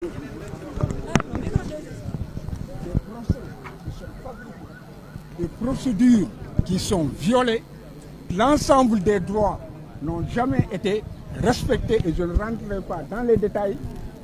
Des procédures qui sont violées, l'ensemble des droits n'ont jamais été respectés et je ne rentrerai pas dans les détails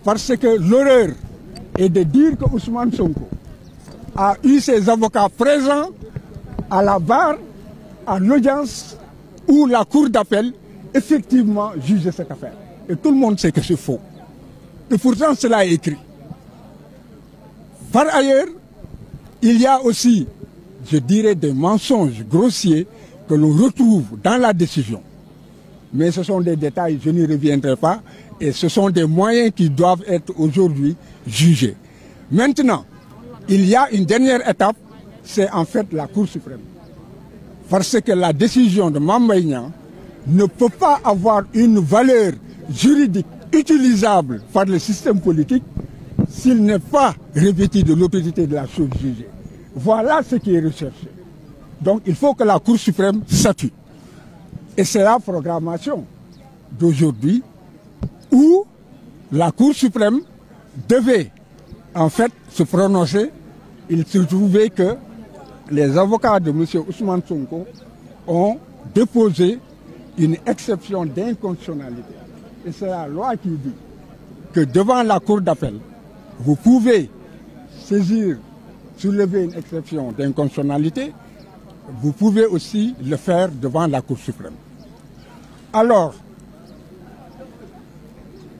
parce que l'horreur est de dire que Ousmane Sonko a eu ses avocats présents à la barre, à l'audience où la cour d'appel effectivement jugeait cette affaire. Et tout le monde sait que c'est faux. Et pourtant cela est écrit. Par ailleurs, il y a aussi, je dirais, des mensonges grossiers que l'on retrouve dans la décision. Mais ce sont des détails, je n'y reviendrai pas, et ce sont des moyens qui doivent être aujourd'hui jugés. Maintenant, il y a une dernière étape, c'est en fait la Cour suprême. Parce que la décision de Mame Mbaye Niang ne peut pas avoir une valeur juridique utilisable par le système politique s'il n'est pas revêtu de l'autorité de la chose jugée. Voilà ce qui est recherché. Donc il faut que la Cour suprême statue. Et c'est la programmation d'aujourd'hui où la Cour suprême devait en fait se prononcer. Il se trouvait que les avocats de M. Ousmane Sonko ont déposé une exception d'inconstitutionnalité. Et c'est la loi qui dit que devant la Cour d'appel, vous pouvez soulever une exception d'inconstitutionnalité, vous pouvez aussi le faire devant la Cour suprême. Alors,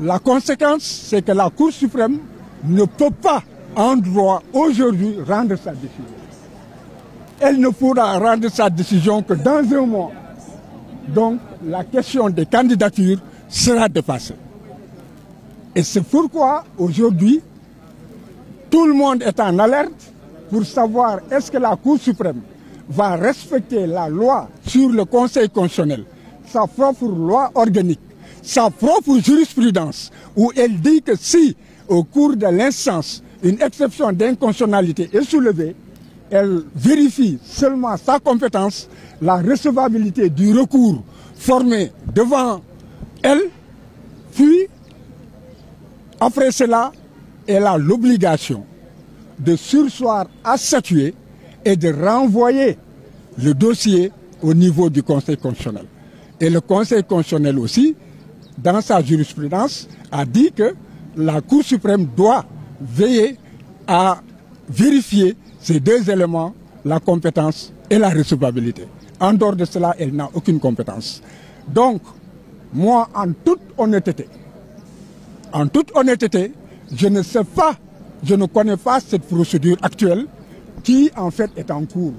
la conséquence, c'est que la Cour suprême ne peut pas, en droit, aujourd'hui, rendre sa décision. Elle ne pourra rendre sa décision que dans un mois. Donc, la question des candidatures sera dépassée. Et c'est pourquoi, aujourd'hui, tout le monde est en alerte pour savoir est-ce que la Cour suprême va respecter la loi sur le Conseil constitutionnel, sa propre loi organique, sa propre jurisprudence, où elle dit que si, au cours de l'instance, une exception d'inconstitutionnalité est soulevée, elle vérifie seulement sa compétence, la recevabilité du recours formé devant elle, puis, après cela, elle a l'obligation de surseoir à statuer et de renvoyer le dossier au niveau du Conseil constitutionnel. Et le Conseil constitutionnel aussi, dans sa jurisprudence, a dit que la Cour suprême doit veiller à vérifier ces deux éléments, la compétence et la recevabilité. En dehors de cela, elle n'a aucune compétence. Donc, moi, en toute honnêteté, je ne sais pas, je ne connais pas cette procédure actuelle qui, en fait, est en cours.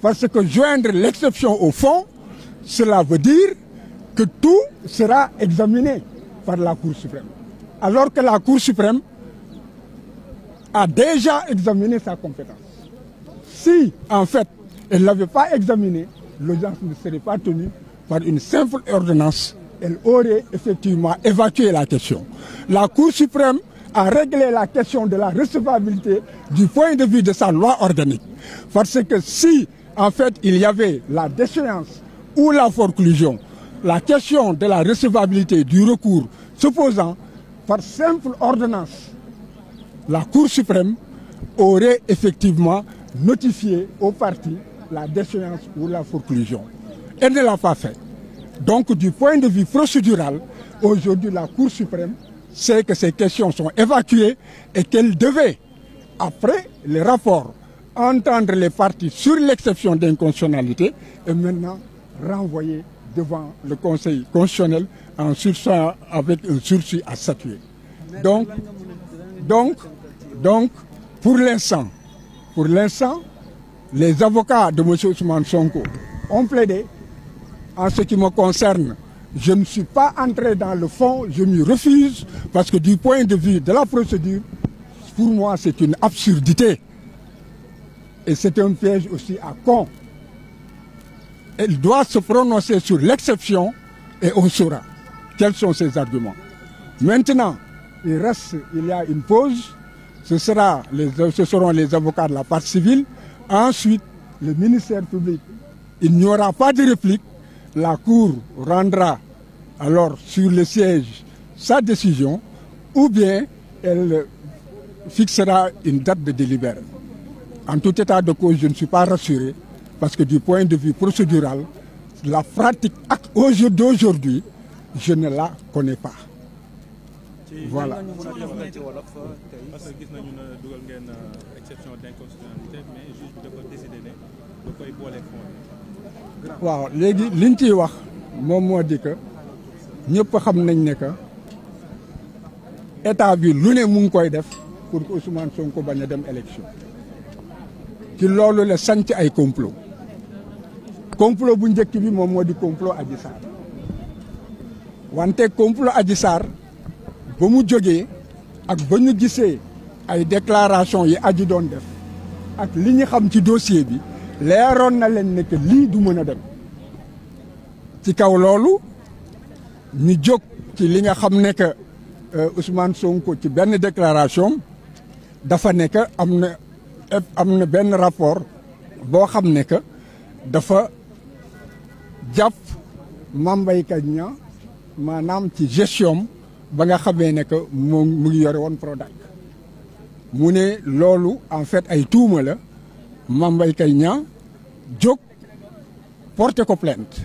Parce que joindre l'exception au fond, cela veut dire que tout sera examiné par la Cour suprême. Alors que la Cour suprême a déjà examiné sa compétence. Si, en fait, elle ne l'avait pas examiné, l'audience ne serait pas tenue par une simple ordonnance. Elle aurait effectivement évacué la question. La Cour suprême a réglé la question de la recevabilité du point de vue de sa loi organique. Parce que si, en fait, il y avait la déchéance ou la forclusion, la question de la recevabilité du recours se posant par simple ordonnance, la Cour suprême aurait effectivement notifié aux parties la déchéance ou la forclusion. Elle ne l'a pas fait. Donc, du point de vue procédural, aujourd'hui, la Cour suprême sait que ces questions sont évacuées et qu'elle devait, après les rapports, entendre les parties sur l'exception d'inconstitutionnalité et maintenant renvoyer devant le Conseil constitutionnel en sursis avec un sursis à statuer. Donc, pour l'instant, les avocats de M. Ousmane Sonko ont plaidé. En ce qui me concerne, je ne suis pas entré dans le fond, je m'y refuse, parce que du point de vue de la procédure, pour moi, c'est une absurdité. Et c'est un piège aussi à con. Elle doit se prononcer sur l'exception et on saura quels sont ses arguments. Maintenant, il y a une pause, ce seront les avocats de la partie civile, ensuite le ministère public. Il n'y aura pas de réplique. La Cour rendra alors sur le siège sa décision ou bien elle fixera une date de délibéré. En tout état de cause, je ne suis pas rassuré parce que du point de vue procédural, la pratique d'aujourd'hui, je ne la connais pas. Voilà. Parce que gis nañu ne dugal ngeen exception d'inconstitutionnalité mais juge bi dafa décidé ne da koy boole fond. waaw léegi liñ ciy wax moom moo di que ñëpp xam nañ ne que état bi lu ne mu ngi koy def pour que Ousmane Sonko bañ a dem élection ci loolu la sanc ay complot bu njëkk bi moom moo di complot Adji Sarr wante complot Adji Sarr ba mu jógee ak ba ñu gisee ay déclaration yi Adji doon def ak li ñu xam ci dossier bi leeroon na leen ne que lii du mën a dem ci kaw loolu ñu jóg ci li nga xam ne que Ousmane Sonko ci benn déclaration dafa ne que am na benn rapport boo xam ne que dafa jàpp Mame Mbaye Niang maanaam ci gestion ba nga xamee ne que mu ngi yore woon Prodac mu ne loolu en fait ay tuuma la Mame Mbaye Niang jóg porté ko plainte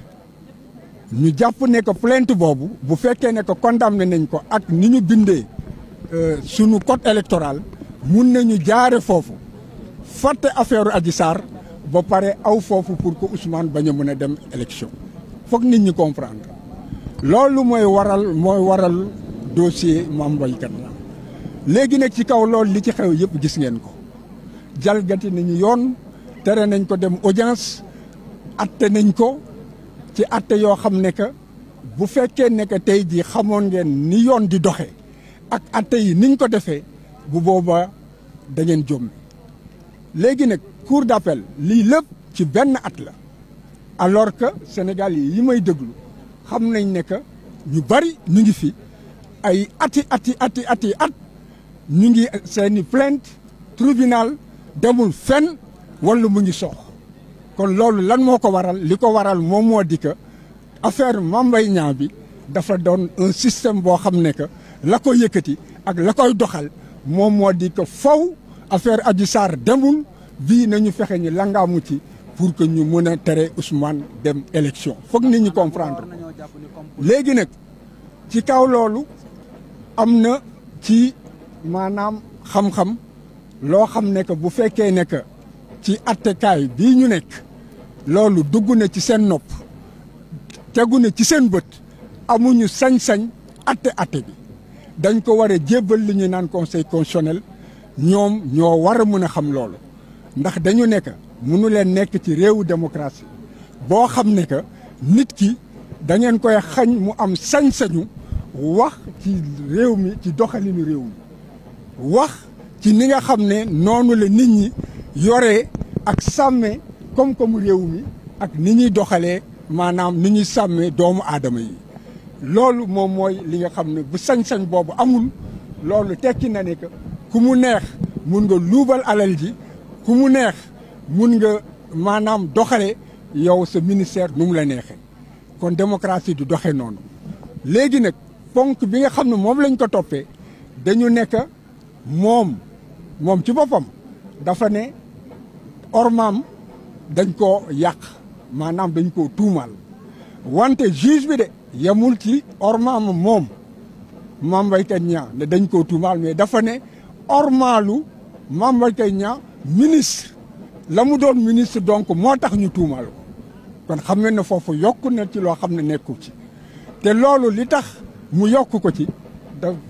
ñu jàpp ne que plainte boobu bu fekkee ne que condamné nañ ko ak ni ñu bindee sunu code électoral mun nañu jaare foofu fàtte affaire Adji Sarr ba pare aw foofu pour que Ousmane bañ a mën a dem élection foog nit ñi comprendre loolu mooy waral dossier Mame Mbaye Niang léegi nag ci kaw loolu li ci xew yëpp gis ngeen ko jalgati nañu yoon tere nañ ko dem audience atte nañ ko ci atte yoo xam ne que bu fekkee ne que tey jii xamoon ngeen ni yoon di doxe ak atte yi niñ ko defee bu boobaa da ngeen jommi léegi nag cour d'appel lii lépp ci benn at la alors que Sénégal yi may déglu xam nañ ne que ñu bari ñu ngi fi ay at ñu ngi seeni plainte tribunal demul fenn wala mu ngi sox kon loolu lan moo ko waral li ko waral moom moo di que affaire Mame Mbaye Niang bi dafa doon un système boo xam ne que la ko yëkkati ak la koy doxal moom moo di que faw affaire Adji Sarr demul bii nañu fexe ñu langaamu ci pour que ñu mën a tere Ousmane dem élection foog nit ñi comprendre léegi nag ci kaw loolu am na ci maanaam xam-xam loo xam ne que bu fekkee ne que ci attekaay bii ñu nekk loolu dugg na ci seen nopp tegu na ci seen bët amuñu sañ-sañ atte bi dañ ko war a jébbal li ñu naan conseil constitutionnel ñoom ñoo war a mën a xam loolu ndax dañu nekk mënu leen nekk ci réewu démocratie boo xam ne que nit ki da ngeen koy xañ mu am sañ-sañu wax ci réew mi ci doxalinu réew mi wax ci ni nga xam ne noonu la nit ñi yoree ak sàmmee koom-koomu réew mi ak ni ñuy doxalee maanaam ni ñuy sàmmee doomu aadama yi loolu moom mooy li nga xam ne bu sañ-sañ boobu amul loolu tekki na ne que ku mu neex mun nga luubal alal ji ku mu neex mun nga maanaam doxale yow sa ministère nu mu la neexee kon démocratie du doxe noonu léegi nag ponk bi nga xam ne moom lañ ko toppee dañu nekk moom ci boppam dafa ne ormaam dañ ko yàq maanaam dañ ko tuumaal wante juge bi de yemul ci ormaam moom Mame Mbaye Niang ne dañ ko tuumaal mais dafa ne ormaalu Mame Mbaye Niang ministre la mu doon ministre donc moo tax ñu tuumaal ko kon xam ngeen ne foofu yokk na ci loo xam ne nekku ci te loolu li tax mu yokk ko ci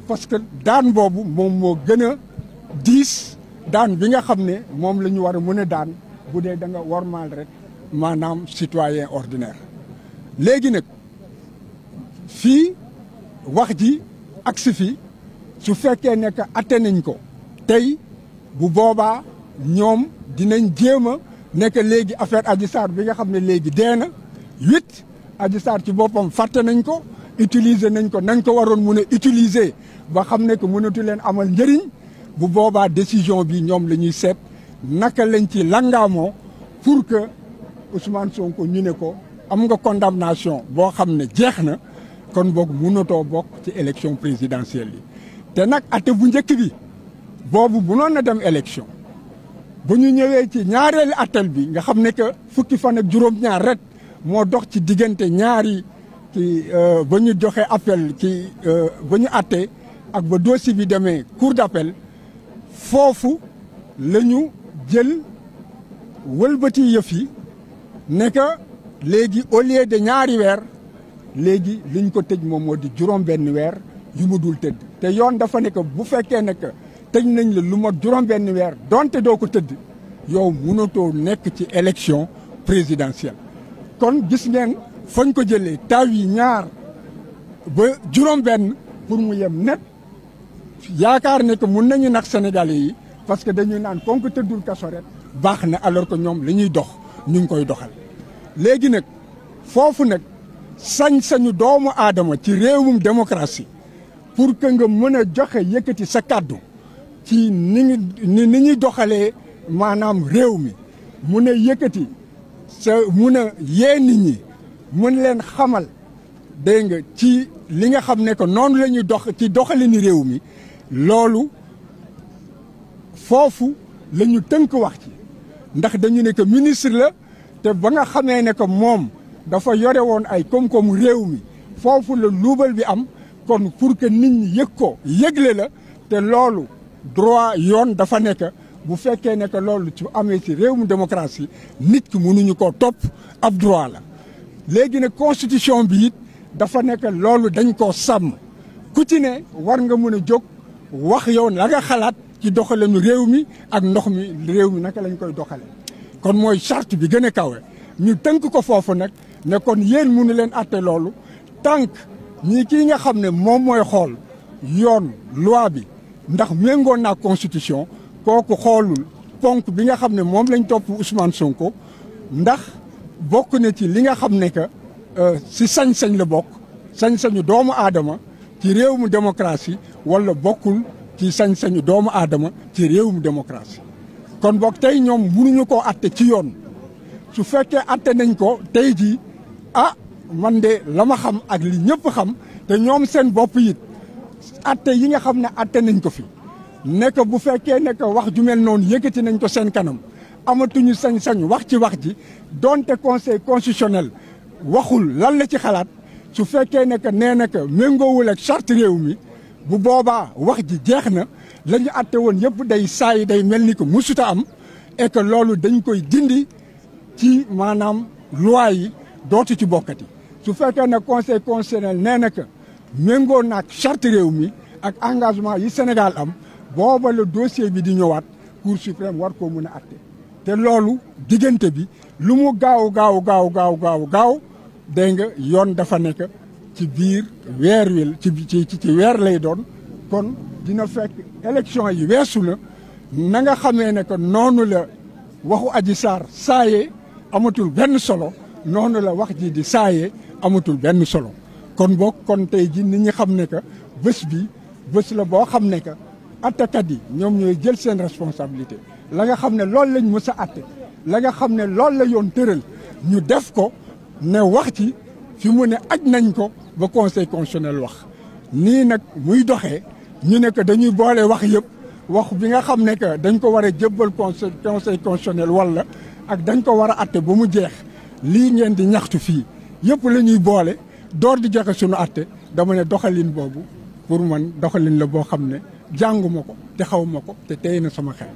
parce que daan boobu moom moo gën a diis daan bi nga xam ne moom la ñu war a mën a daan bu dee da nga wormaal rek maanaam citoyen ordinaire léegi nag fii wax ji agsi fii su fekkee ne que atte nañ ko tey bu boobaa ñoom dinañ jéem a nekk léegi affaire Adji Sarr bi nga xam ne léegi dee na 8 Adji Sarr ci boppam fàtte nañ ko utiliser nañ ko nañ ko waroon mun a utiliser ba xam ne que mënatu leen amal njëriñ bu boobaa décision bi ñoom la ñuy seet naka lañ ci langaamoo pour que Ousmane Sonko ñu ne ko am nga condamnation boo xam ne jeex na kon boog mënatoo bokk ci élection présidentielle yi te nag atte bu njëkk bi boobu bu noon na dem élection bu ñu ñëwee ci ñaareelu attel bi nga xam ne que fukki fan ak juróom-ñaar rek moo dox ci diggante ñaari ci ba ñu joxe appel ci ba ñu atte ak ba dossier bi demee cour d'appel foofu la ñu jël wëlbati yëf yi ne que léegi au lieu de ñaari weer léegi liñ ko tëj moom moo di juróom-benn weer yu mu dul tëdd te yoon dafa ne que bu fekkee ne que tëj nañ la lu mot juróom-benn weer donte doo ko tëdd yow mënatoo nekk ci élection présidentielle. kon gis ngeen fañ ko jëlee taw yi ñaar ba juróom-benn pour mu yem net yaakaar ne que mun nañu nax Sénégalais yi parce que dañuy naan kon ko tëddul kaso rek baax na alors que ñoom li ñuy dox ñu ngi koy doxal. léegi nag foofu nag sañ-sañu doomu aadama ci réewum démocratie pour que nga mën a joxe yëkkati sa kàddu ci ni ñuy doxalee maanaam réew mi mun a yëkkati sa mun a yee nit ñi mun leen xamal dégg nga ci li nga xam ne que noonu la ñuy dox ci doxalini réew mi loolu foofu la ñu tënk wax ci ndax dañu ne que ministre la te ba nga xamee ne que moom dafa yore woon ay koom-koomu réew mi foofu la luubal bi am kon pour que nit ñi yëg ko yëgle la te loolu droit yoon dafa nekk bu fekkee ne que loolu ci amee ci réewum démocratie nit ki mënuñu koo topp ab droit la. léegi nag constitution bi it dafa nekk loolu dañ koo sàmm ku ci ne war nga mën a jóg wax yow la nga xalaat ci doxalinu réew mi ak ndox mi réew mi naka lañ koy doxale kon mooy charte bi gën a kawe ñu tënk ko foofu nag ne kon yéen mënu leen atte loolu tànk ñii kii nga xam ne moom mooy xool yoon loi bi ndax méngoon naa constitution kooku xoolul ponk bi nga xam ne moom lañ topp Ousmane Sonko ndax bokk na ci li nga xam ne que si sañ-sañ la bokk sañ-sañu doomu aadama ci réewum démocratie wala bokkul ci sañ-sañu doomu aadama ci réewum démocratie kon boog tey ñoom mënuñu koo atte ci yoon su fekkee atte nañ ko tey jii man de la ma xam ak li ñëpp xam te ñoom seen bopp it atte yi nga xam ne atte nañ ko fi nekk bu fekkee nekk wax ju mel noonu yëkkati nañ ko seen kanam amatuñu sañ-sañ wax ci wax ji donte conseil constitutionnel waxul lan la ci xalaat su fekkee ne que nee na que méngoowul ak charte réew mi bu boobaa wax ji jeex na la ñu atte woon yëpp day saay day mel ni que musuta am et que loolu dañ koy dindi ci maanaam loi yi dootu ci bokkati su fekkee ne conseil constitutionnel nee na que méngoo naag charte réew mi ak engagement yi Sénégal am booba la dossier bi di ñëwaat cour suprême war koo mën a atte te loolu diggante bi lu mu gaaw dégg nga yoon dafa nekk ci biir weer wi ci weer lay doon kon dina fekk élection yi weesu na nga xamee ne que noonu la waxu Adji Sarr saayee amatul benn solo noonu la wax ji di saayee amatul benn solo kon boog kon tey ji nit ñi xam ne que bés bi bés la boo xam ne que attekat yi ñoom ñooy jël seen responsabilité la nga xam ne loolu lañ mës a atte la nga xam ne loolu la yoon tëral ñu def ko ne wax ci fi mu ne aj nañ ko ba conseil constitutionnel wax nii nag muy doxee ñu ne que dañuy boole wax yëpp wax bi nga xam ne que dañ ko war a jébbal conseil constitutionnel wala ak dañ ko war a atte ba mu jeex lii ngeen di ñaxtu fii yëpp la ñuy boole door di joxe suñu atte dama ne doxalin boobu pour man doxalin la boo xam ne jànguma ko te xawma ko te tey na sama xel.